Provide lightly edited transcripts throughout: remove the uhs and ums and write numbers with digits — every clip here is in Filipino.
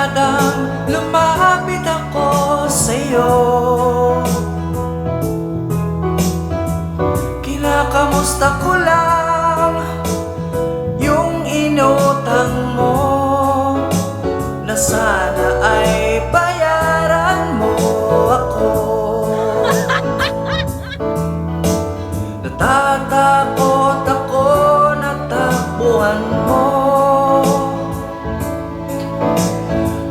Kadang lumapit ako sa'yo, kinakamusta ko lang yung inutang mo, na sana ay bayaran mo ako. Natatakot ako na takbuhan mo,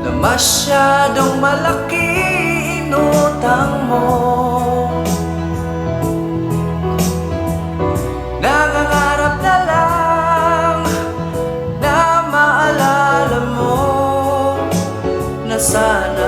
na masyadong malaki inutang mo. Nangangarap na lang na maalala mo, na sana